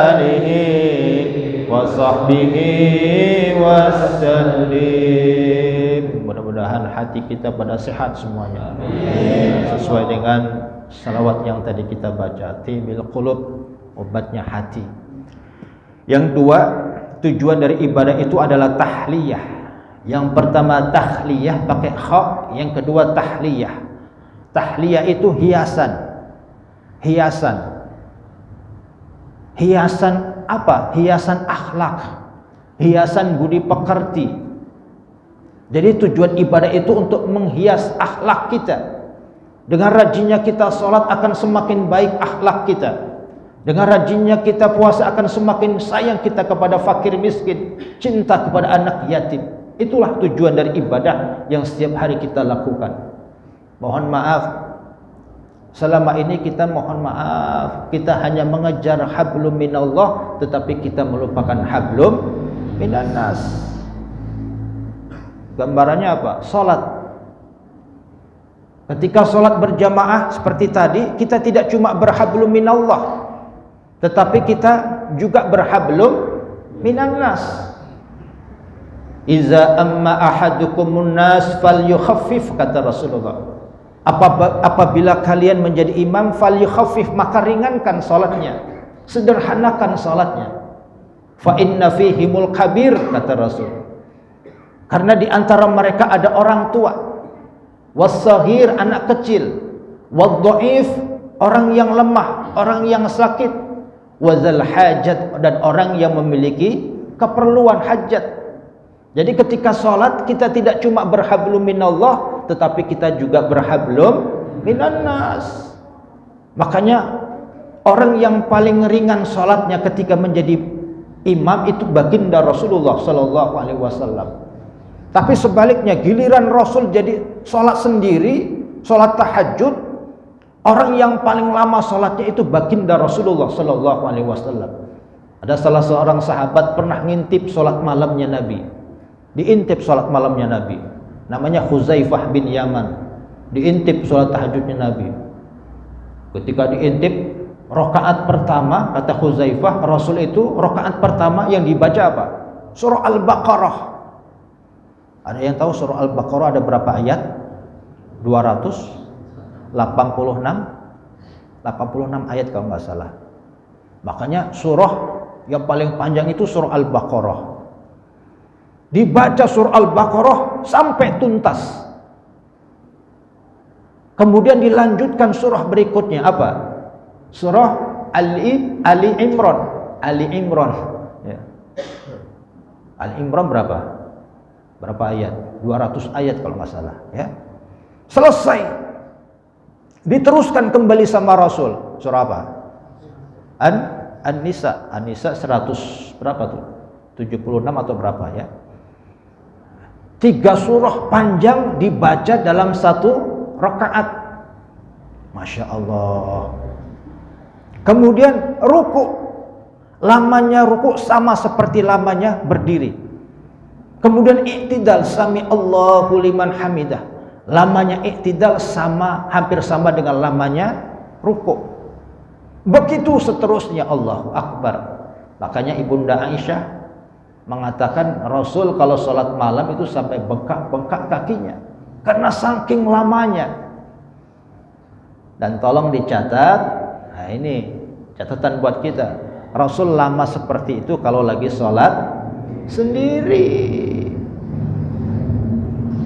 alihi wa sahbihi wassalim. Mudah-mudahan hati kita pada sehat semuanya. Amin. Sesuai dengan salawat yang tadi kita baca, tibil qulub, obatnya hati. Yang dua, tujuan dari ibadah itu adalah tahliyah. Yang pertama tahliyah pakai kha, yang kedua tahliyah. Tahliyah itu hiasan. Hiasan apa? Hiasan akhlak, hiasan budi pekerti. Jadi tujuan ibadah itu untuk menghias akhlak kita. Dengan rajinnya kita sholat akan semakin baik akhlak kita. Dengan rajinnya kita puasa akan semakin sayang kita kepada fakir miskin, cinta kepada anak yatim. Itulah tujuan dari ibadah yang setiap hari kita lakukan. Mohon maaf, selama ini kita mohon maaf, kita hanya mengejar hablum minallah, tetapi kita melupakan hablum minannas. Gambarannya apa? Salat. Ketika salat berjamaah seperti tadi, kita tidak cuma berhablum minallah, tetapi kita juga berhablum minannas. Iza amma ahadukumun nas falyukhaffif, kata Rasulullah. Apabila kalian menjadi imam, falyukhaffif, maka ringankan salatnya, sederhanakan salatnya. Fa inna fihimul kabir, kata Rasul. Karena di antara mereka ada orang tua, was-saghir, anak kecil, wad-dhaif, orang yang lemah, orang yang sakit, wazal hajat, dan orang yang memiliki keperluan hajat. Jadi ketika sholat kita tidak cuma berhablum minallah, tetapi kita juga berhablum minannas. Makanya orang yang paling ringan sholatnya ketika menjadi imam itu baginda Rasulullah Sallallahu Alaihi Wasallam. Tapi sebaliknya, giliran Rasul jadi sholat sendiri, sholat tahajud, orang yang paling lama sholatnya itu baginda Rasulullah Sallallahu Alaihi Wasallam. Ada salah seorang sahabat pernah ngintip sholat malamnya Nabi, diintip sholat malamnya Nabi, namanya Huzaifah bin Yaman, diintip sholat tahajudnya Nabi. Ketika diintip rakaat pertama, kata Huzaifah, Rasul itu rakaat pertama yang dibaca apa? Surah Al-Baqarah. Ada yang tahu surah Al-Baqarah ada berapa ayat? 286 ayat kalau nggak salah. Makanya surah yang paling panjang itu surah Al-Baqarah. Dibaca surah Al-Baqarah sampai tuntas. Kemudian dilanjutkan surah berikutnya apa? Surah Ali Imran. Ya. Ali Imran berapa? berapa ayat? 200 ayat kalau nggak salah, ya. Selesai. Diteruskan kembali sama Rasul. Surah apa? An-Nisa. An-Nisa 100 berapa tuh? 76 atau berapa, ya? 3 surah panjang dibaca dalam 1 rakaat. Masya Allah. Kemudian ruku. Lamanya ruku sama seperti lamanya berdiri. Kemudian i'tidal, sami Allahu liman hamidah. Lamanya i'tidal hampir sama dengan lamanya ruku. Begitu seterusnya, Allahu Akbar. Makanya Ibunda Aisyah mengatakan Rasul kalau sholat malam itu sampai bengkak-bengkak kakinya karena saking lamanya. Dan tolong dicatat, nah ini catatan buat kita. Rasul lama seperti itu kalau lagi sholat sendiri,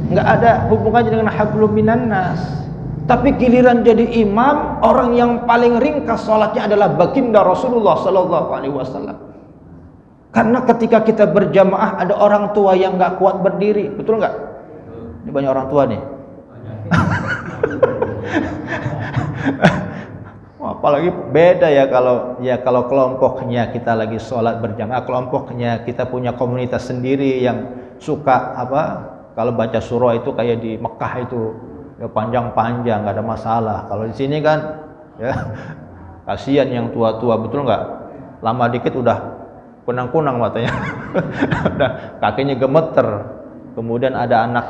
nggak ada hubungannya dengan hablum minan nas. Tapi giliran jadi imam, orang yang paling ringkas sholatnya adalah baginda Rasulullah Sallallahu Alaihi Wasallam. Karena ketika kita berjamaah ada orang tua yang nggak kuat berdiri, betul nggak? Ini banyak orang tua nih. Apalagi beda ya kalau kelompoknya kita lagi sholat berjamaah, kelompoknya kita punya komunitas sendiri yang suka kalau baca surah itu kayak di Mekah itu ya panjang-panjang, nggak ada masalah. Kalau di sini kan ya kasihan yang tua-tua, betul nggak? Lama dikit udah kunang-kunang matanya, udah kakinya gemeter. Kemudian ada anak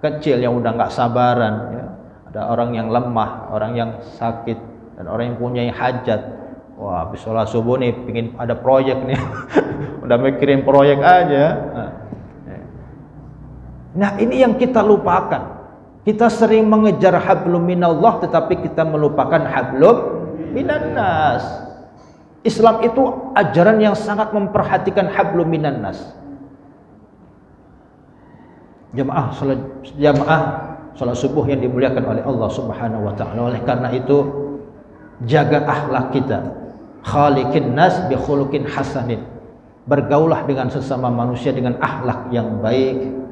kecil yang udah nggak sabaran, ya. Ada orang yang lemah, orang yang sakit, dan orang yang punya hajat. Wah, habis sholat subuh nih pingin ada proyek nih. Udah mikirin proyek aja. Nah, ini yang kita lupakan. Kita sering mengejar hablum minallah tetapi kita melupakan hablum minan nas. Islam itu ajaran yang sangat memperhatikan hablum minan nas. Jamaah salat subuh yang dimuliakan oleh Allah Subhanahu wa taala. Oleh karena itu jaga akhlak kita. Khaliqin nas bi khuluqin hasanin. Bergaulah dengan sesama manusia dengan akhlak yang baik.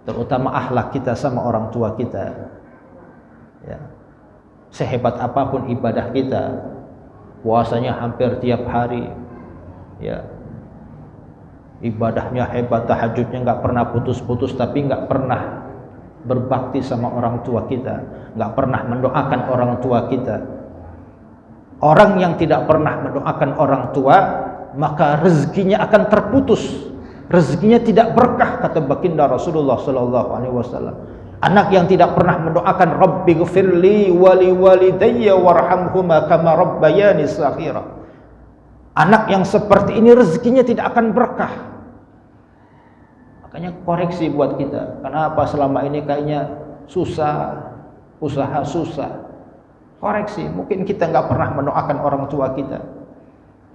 Terutama akhlak kita sama orang tua kita. Ya. Sehebat apapun ibadah kita, puasanya hampir tiap hari, ya. Ibadahnya hebat, tahajudnya nggak pernah putus-putus, tapi nggak pernah berbakti sama orang tua kita, nggak pernah mendoakan orang tua kita. Orang yang tidak pernah mendoakan orang tua, maka rezekinya akan terputus, rezekinya tidak berkah, kata baginda Rasulullah Sallallahu Alaihi Wasallam. Anak yang tidak pernah mendoakan Rabbighfirli wali walidayya warhamhuma kama rabbayani shaghira. Anak yang seperti ini rezekinya tidak akan berkah. Makanya koreksi buat kita. Kenapa selama ini kayaknya susah, usaha susah. Koreksi, mungkin kita nggak pernah mendoakan orang tua kita,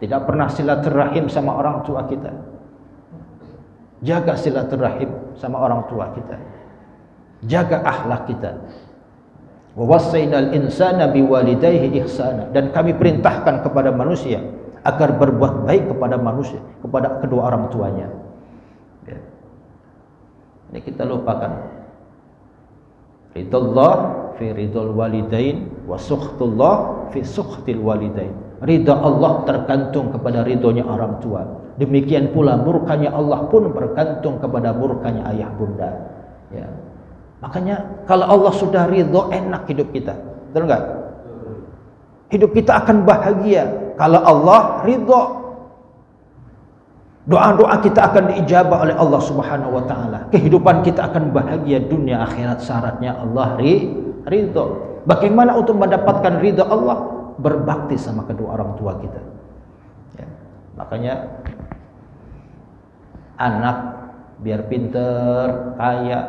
tidak pernah silaturahim sama orang tua kita. Jaga silaturahim sama orang tua kita. Jaga akhlak kita. Wa wassaynal insana biwalidayhi ihsana, dan kami perintahkan kepada manusia agar berbuat baik kepada manusia, kepada kedua orang tuanya. Ya. Ini kita lupakan. Ridallah fi ridul walidain wa sukhtullah fi sukhtil walidain. Ridha Allah tergantung kepada ridhonya orang tua. Demikian pula murkanya Allah pun bergantung kepada murkanya ayah bunda. Ya. Makanya kalau Allah sudah ridho, enak hidup kita, betul nggak? Hidup kita akan bahagia kalau Allah ridho. Doa-doa kita akan diijabah oleh Allah Subhanahu wa taala. Kehidupan kita akan bahagia dunia akhirat, syaratnya Allah ridho. Bagaimana untuk mendapatkan ridho Allah? Berbakti sama kedua orang tua kita. Ya. Makanya anak biar pinter, kaya,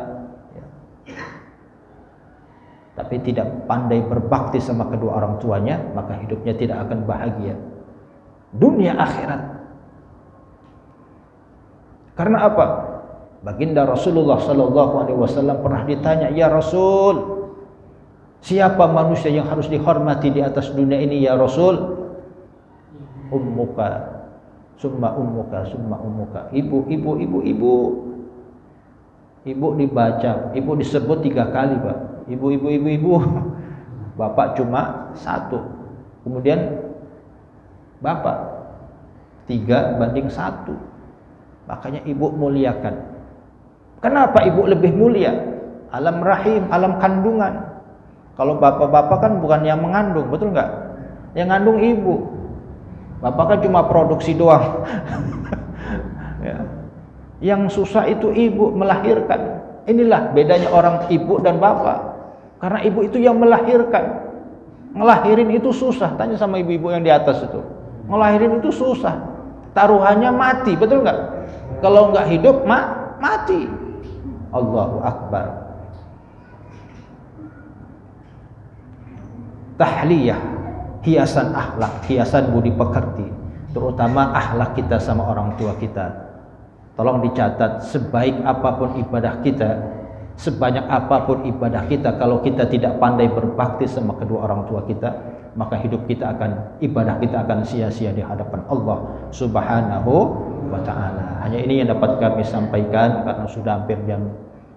tapi tidak pandai berbakti sama kedua orang tuanya, maka hidupnya tidak akan bahagia dunia akhirat. Karena apa? Baginda Rasulullah Sallallahu Alaihi Wasallam pernah ditanya, ya Rasul, siapa manusia yang harus dihormati di atas dunia ini ya Rasul? Ummuka, summa ummuka. Ibu. Ibu dibaca, ibu disebut 3 kali, Pak. Ibu. Bapak cuma 1. Kemudian bapak 3:1. Makanya ibu muliakan. Kenapa ibu lebih mulia? Alam rahim, alam kandungan. Kalau bapak-bapak kan bukan yang mengandung, betul nggak? Yang ngandung ibu. Bapak kan cuma produksi doang. Ya. Yang susah itu ibu melahirkan. Inilah bedanya orang ibu dan bapak. Karena ibu itu yang melahirkan. Ngelahirin itu susah. Tanya sama ibu-ibu yang di atas itu. Ngelahirin itu susah. Taruhannya mati, betul nggak? Kalau nggak hidup, mati. Allahu Akbar. Tahliyah, hiasan akhlak, hiasan budi pekerti, terutama akhlak kita sama orang tua kita. Tolong dicatat, sebaik apapun ibadah kita, sebanyak apapun ibadah kita, kalau kita tidak pandai berbakti sama kedua orang tua kita, maka ibadah kita akan sia-sia di hadapan Allah Subhanahu wa ta'ala. Hanya ini yang dapat kami sampaikan karena sudah hampir jam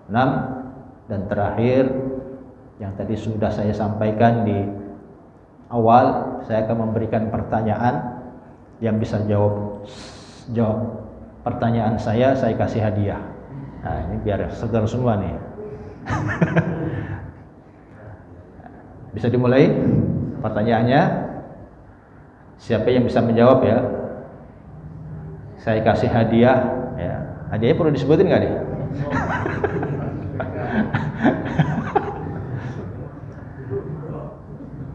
6. Dan terakhir, yang tadi sudah saya sampaikan di awal, saya akan memberikan pertanyaan. Yang bisa jawab pertanyaan saya kasih hadiah. Nah, ini biar segar semua nih. Bisa dimulai pertanyaannya. Siapa yang bisa menjawab ya, saya kasih hadiah ya. Hadiahnya perlu disebutin nggak nih?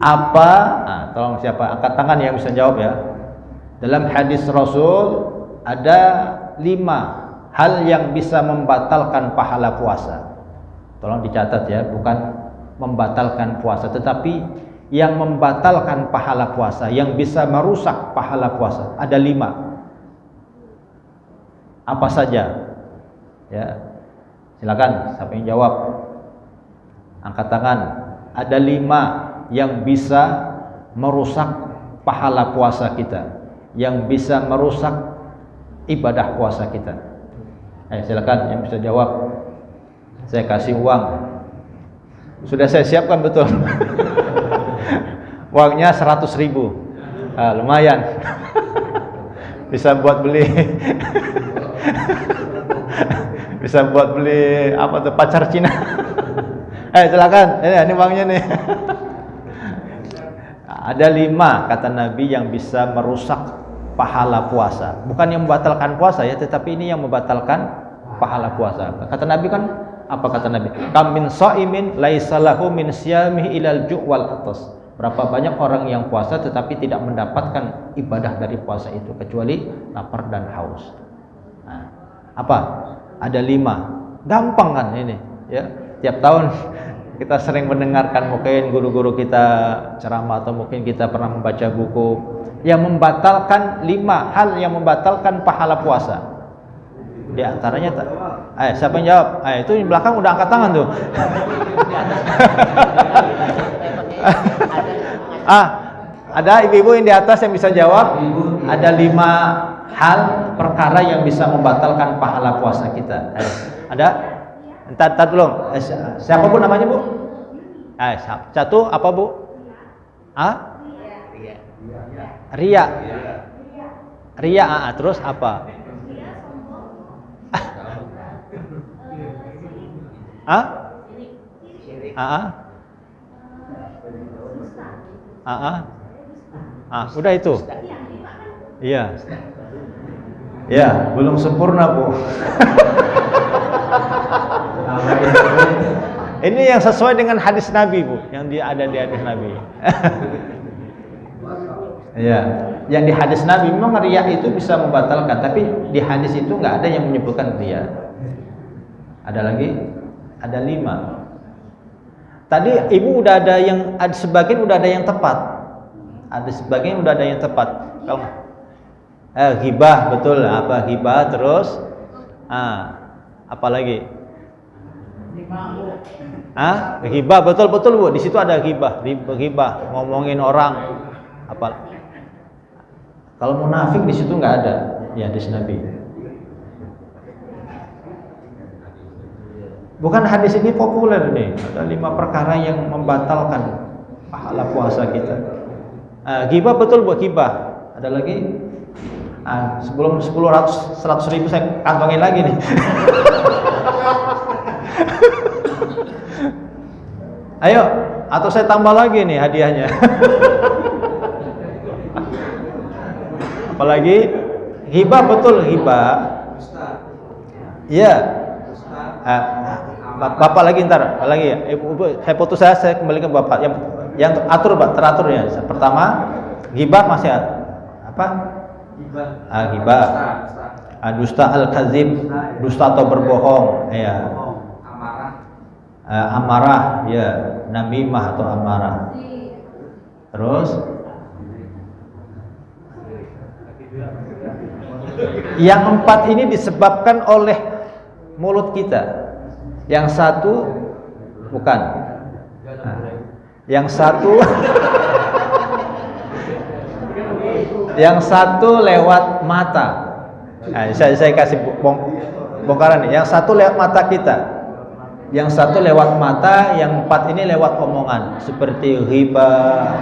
Apa? Nah, tolong siapa? Angkat tangan yang bisa jawab ya. Dalam hadis Rasul ada 5 hal yang bisa membatalkan pahala puasa. Tolong dicatat ya, bukan membatalkan puasa, tetapi yang membatalkan pahala puasa, yang bisa merusak pahala puasa. Ada 5. Apa saja? Ya, silakan. Siapa yang jawab? Angkat tangan. Ada 5 yang bisa merusak pahala puasa kita, yang bisa merusak ibadah puasa kita. Ayo silakan yang bisa jawab. Saya kasih uang. Sudah saya siapkan betul. Uangnya 100.000. Lumayan. Bisa buat beli bisa buat beli apa tuh, pacar Cina. Silakan. Ini uangnya nih. Ada 5 kata Nabi yang bisa merusak pahala puasa. Bukan yang membatalkan puasa ya, tetapi ini yang membatalkan pahala puasa. Kata Nabi kan, apa kata Nabi? Kam min shaimin laisa lahu min siyamihi ilal ju' wal atas. Berapa banyak orang yang puasa tetapi tidak mendapatkan ibadah dari puasa itu kecuali lapar dan haus. Nah, apa? Ada 5. Gampang kan ini ya. Tiap tahun kita sering mendengarkan mungkin guru-guru kita ceramah, atau mungkin kita pernah membaca buku yang membatalkan 5 hal yang membatalkan pahala puasa. Di antaranya siapa yang jawab? Itu di belakang udah angkat tangan tuh. Ada ibu-ibu yang di atas yang bisa jawab. Ada 5 hal perkara yang bisa membatalkan pahala puasa kita. Ada? Entar belum. Siapa Bu namanya Bu? Satu apa Bu? Ria. Terus apa? Udah itu. Iya. Ya, belum sempurna Bu. Ini yang sesuai dengan hadis Nabi Bu, yang ada di hadis Nabi. Ya, yang di hadis Nabi memang riya itu bisa membatalkan, tapi di hadis itu nggak ada yang menyebutkan riya. Ada lagi, ada 5. Tadi ibu udah ada yang, sebagian udah ada yang tepat. Ada sebagian udah ada yang tepat. Kalau ghibah betul, apa ghibah terus? Apa lagi? Ghibah betul Bu. Di situ ada ghibah, ngomongin orang. Apa? Kalau munafik di situ nggak ada ya hadis Nabi. Bukan hadis ini populer nih. Ada 5 perkara yang membatalkan pahala puasa kita. Ghibah betul buat ghibah. Ada lagi? Sebelum 100 ribu saya kantongin lagi nih. Ayo, atau saya tambah lagi nih hadiahnya. Apalagi? Ghibah betul ghibah. Iya. Bapak lagi ntar lagi ya. Ibu, saya putus saya kembali ke Bapak. Yang atur Pak, teratur ya. Pertama, ghibah masih apa? Ghibah. Dusta al-kadzib, dusta atau berbohong, ya. Amarah, ya, namimah atau amarah. Terus yang 4 ini disebabkan oleh mulut kita. Yang satu bukan. Yang satu yang satu lewat mata. Saya kasih bongkaran nih. Yang satu lewat mata kita. Yang satu lewat mata, yang 4 ini lewat omongan seperti ghibah.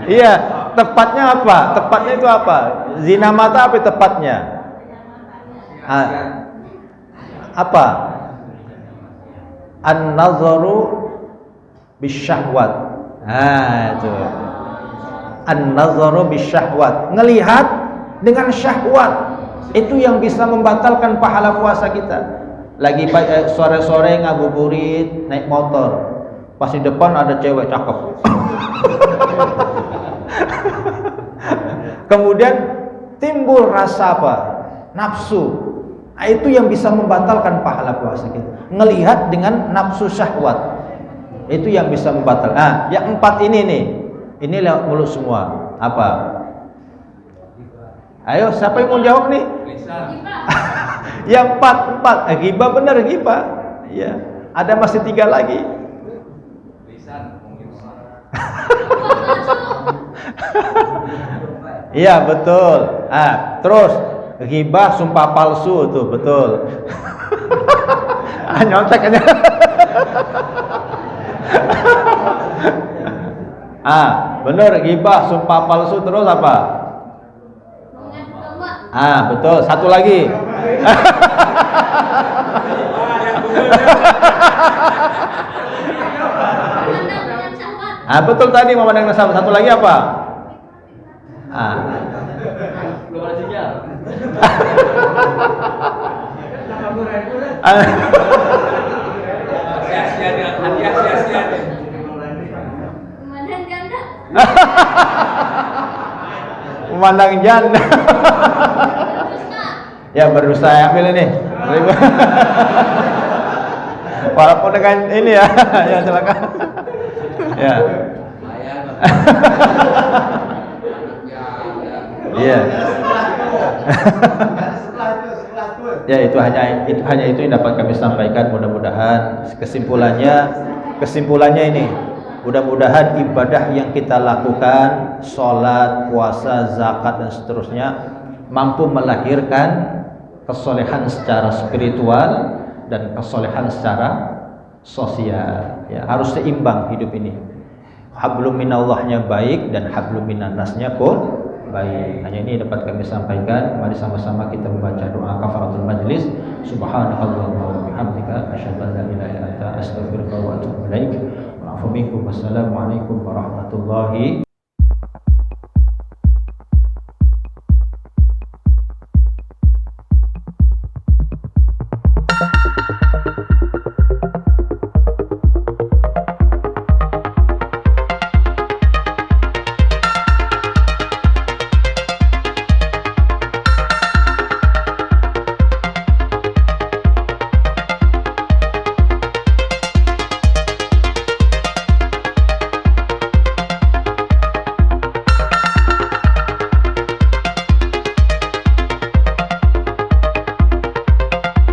Iya, tepatnya apa? Tepatnya itu apa? Zina mata apa tepatnya? Apa? An-nazaru bisyahwat. Itu. An-nazaru bisyahwat. Ngelihat dengan syahwat. Itu yang bisa membatalkan pahala puasa kita. Lagi sore-sore ngabuburit, naik motor. Pas di depan ada cewek cakep. Kemudian timbul rasa apa? Nafsu. Itu yang bisa membatalkan pahala puasa kita. Ngelihat dengan nafsu syahwat. Itu yang bisa membatalkan. Yang 4 ini nih. Ini lewat mulut semua. Apa? Ayo, siapa yang mau jawab nih? Yang 4. Ghibah benar ghibah. Iya. Ada masih 3 lagi. Iya betul. Terus ghibah sumpah palsu tuh betul. Nyontek aja. Bener ghibah sumpah palsu terus apa? Betul. Satu lagi. Betul tadi memandang nasab. Satu lagi apa? Memandang janda. Ya berdusta, ambil ini. Walaupun dengan ini ya, ya silakan. Ya. Iya. Ya itu hanya itu yang dapat kami sampaikan. Mudah-mudahan kesimpulannya ini, mudah-mudahan ibadah yang kita lakukan, sholat, puasa, zakat dan seterusnya mampu melahirkan kesolehan secara spiritual dan kesolehan secara sosial. Ya, harus seimbang hidup ini. Hablum minallahnya baik dan hablum minannasnya pun baik. Hanya ini dapat kami sampaikan. Mari sama-sama kita membaca doa kafaratul majlis. Subhanakallahumma wa bihamdika asyhadu an la ilaha illa anta astaghfiruka wa atubu ilaik. Wa afu minkum. Wassalamualaikum warahmatullahi